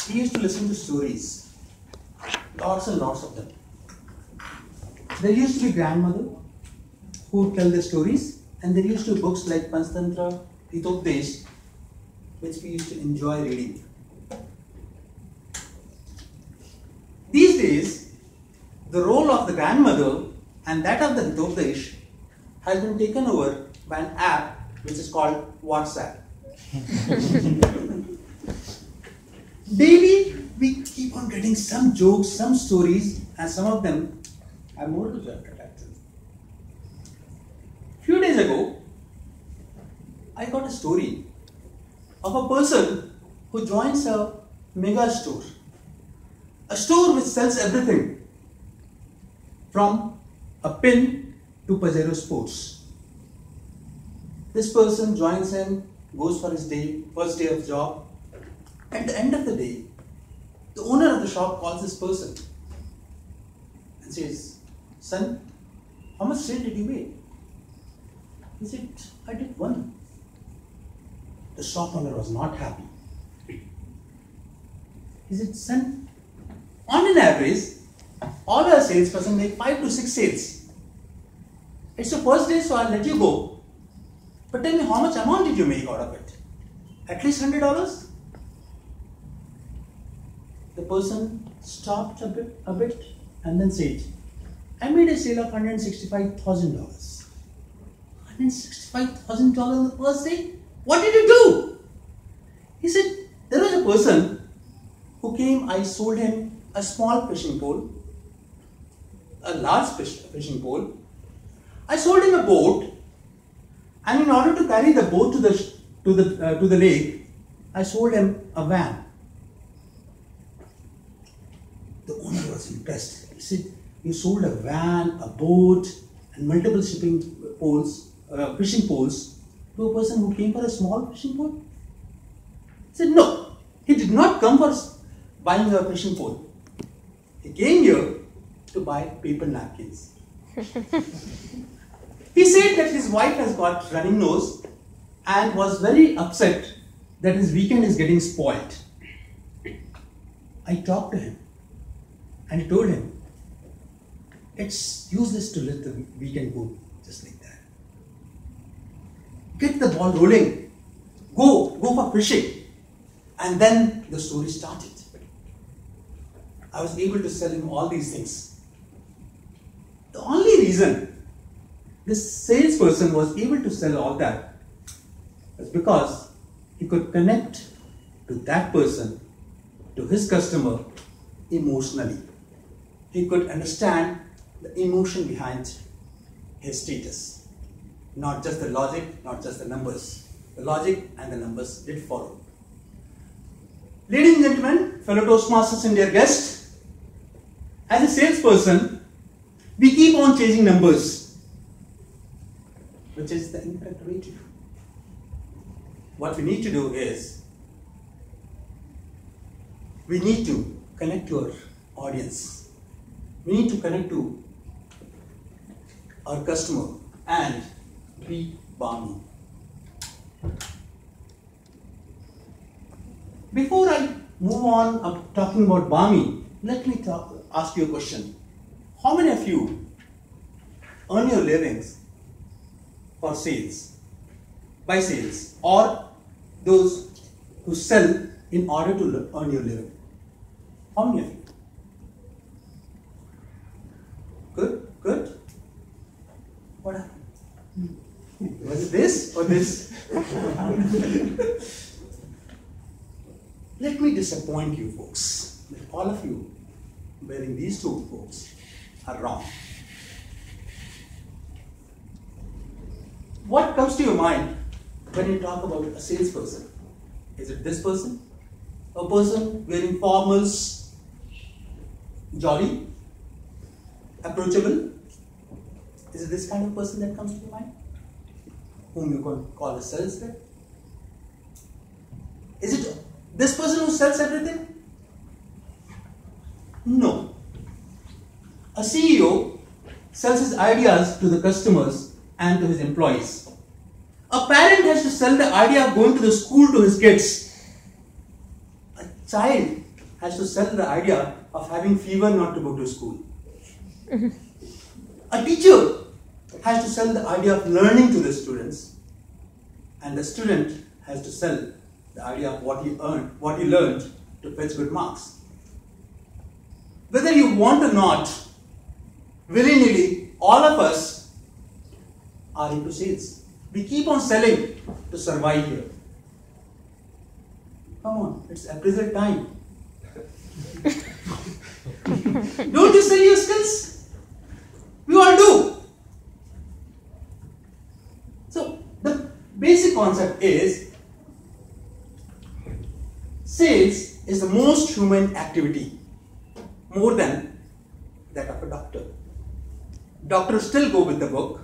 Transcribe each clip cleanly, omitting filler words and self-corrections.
he used to listen to stories, lots and lots of them. There used to be grandmother who would tell the stories, and there used to be books like Panchtantra, Hitopdesh, which we used to enjoy reading. These days, the role of the grandmother and that of the Hitopdesh has been taken over by an app which is called WhatsApp. Daily, we keep on getting some jokes, some stories, and some of them have more to tell. Few days ago, I got a story of a person who joins a mega store. A store which sells everything from a pin to Pajero Sports. This person joins in, goes for his first day of job. At the end of the day, the owner of the shop calls this person and says, "Son, how much sale did you make?" He said, "I did one." The shop owner was not happy. He said, "Son, on an average, all our salesperson make 5 to 6 sales. It's your first day, so I'll let you go. But tell me, how much amount did you make out of it? At least $100? The person stopped a bit and then said, "I made a sale of $165,000. $165,000 on the first day? What did you do?" He said, "There was a person who came, I sold him a small fishing pole, a large fishing pole. I sold him a boat, and in order to carry the boat to the lake, I sold him a van." The owner was impressed. He said, "You sold a van, a boat, and multiple fishing poles to a person who came for a small fishing pole?" He said, "No, he did not come for buying a fishing pole. He came here to buy paper napkins." He said that his wife has got running nose and was very upset that his weekend is getting spoiled. I talked to him and told him, it's useless to let the weekend go just like that. Get the ball rolling. Go for fishing. And then the story started. I was able to sell him all these things. The only reason this salesperson was able to sell all that was because he could connect to that person, to his customer, emotionally. He could understand the emotion behind his status. Not just the logic, not just the numbers. The logic and the numbers did follow. Ladies and gentlemen, fellow Toastmasters and dear guests, as a salesperson, we keep on chasing numbers, which is the incorrect way to do. What we need to do is, we need to connect to our audience. We need to connect to our customer and be balmy. Before I move on up talking about balmy, let me ask you a question. How many of you earn your livings for sales, by sales, or those who sell in order to earn your living? How many of you? Good. What happened? Was it this or this? Let me disappoint you folks. That all of you wearing these two folks are wrong. What comes to your mind when you talk about a salesperson? Is it this person? A person wearing formals, jolly, approachable? Is it this kind of person that comes to your mind? Whom you can call a sales rep? Is it this person who sells everything? No. A CEO sells his ideas to the customers and to his employees. A parent has to sell the idea of going to the school to his kids. A child has to sell the idea of having fever not to go to school. A teacher has to sell the idea of learning to the students, and the student has to sell the idea of what he learned to fetch good marks. Whether you want or not, willy-nilly, all of us are into sales. We keep on selling to survive here. Come on, it's appraisal time. Don't you sell your skills? We all do. So, the basic concept is sales is the most human activity, more than that of a doctor. Doctors still go with the book,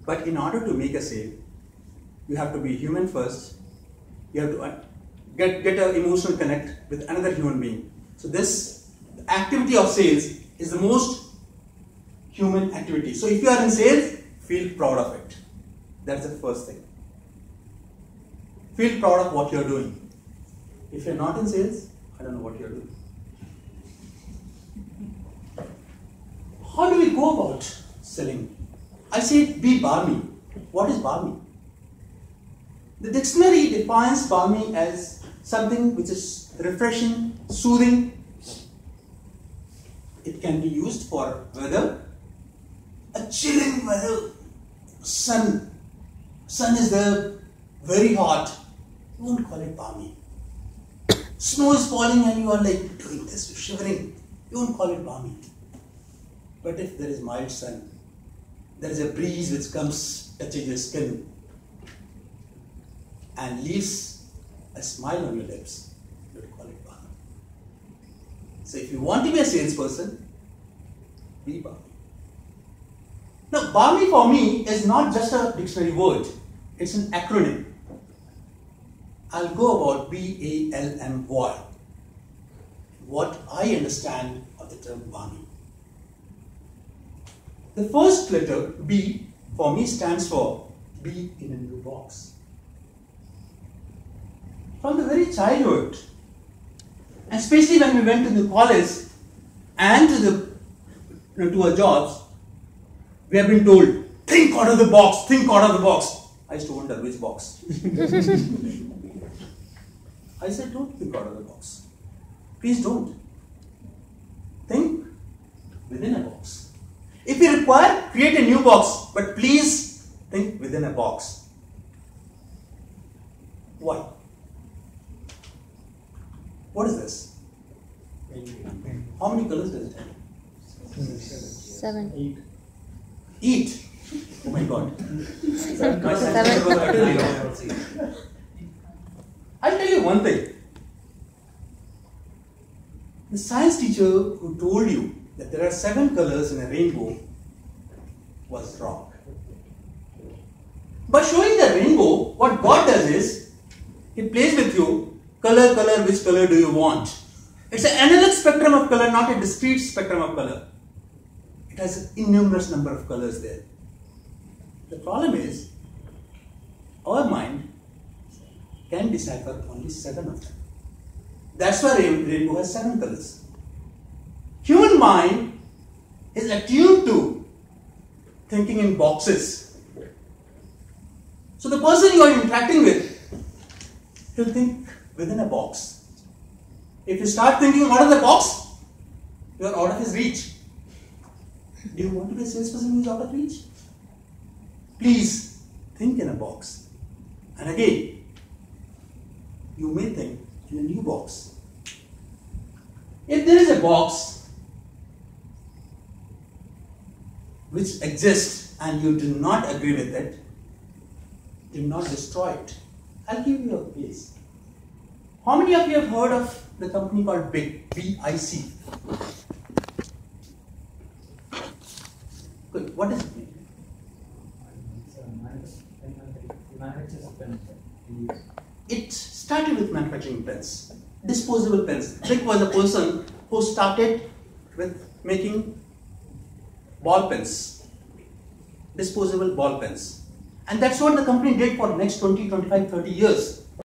but in order to make a sale, you have to be human first. You have to get an emotional connect with another human being. So this activity of sales is the most human activity. So if you are in sales, feel proud of it. That's the first thing. Feel proud of what you are doing. If you are not in sales, I don't know what you are doing. How do we go about selling? I say be balmy. What is balmy? The dictionary defines balmy as something which is refreshing, soothing. It can be used for weather, a chilling weather, sun is there, very hot. You won't call it balmy. Snow is falling and you are like doing this, shivering. You won't call it balmy. But if there is mild sun, there is a breeze which comes, touches your skin and leaves a smile on your lips, you would call it balmy. So if you want to be a salesperson, be balmy. Now, balmy for me is not just a dictionary word, it's an acronym. I'll go about B-A-L-M-Y, what I understand of the term balmy. The first letter, B, for me stands for be in a new box. From the very childhood, and especially when we went to the college and to our jobs, we have been told, think out of the box, think out of the box. I used to wonder which box. I said, don't think out of the box. Please don't. Think within a box. If you require, create a new box, but please think within a box. Why? What is this? How many colors does it have? 7. 8. Oh my God. I'll tell you one thing. The science teacher who told you that there are 7 colors in a rainbow was wrong. By showing the rainbow, what God does is, He plays with you, color, which color do you want? It's an analog spectrum of color, not a discrete spectrum of color. It has an innumerable number of colors there. The problem is, our mind can decipher only 7 of them. That's why rainbow has 7 colors. Human mind is attuned to thinking in boxes. So the person you are interacting with, he'll think within a box. If you start thinking out of the box, you are out of his reach. Do you want to be a salesperson who is out of reach? Please think in a box. And again, you may think in a new box. If there is a box which exists and you do not agree with it, do not destroy it. I'll give you a case. How many of you have heard of the company called BIC? B-I-C. Good. What does it mean? It started with manufacturing pens, disposable pens. BIC was a person who started with making ball pens, disposable ball pens. And that's what the company did for the next 20, 25, 30 years.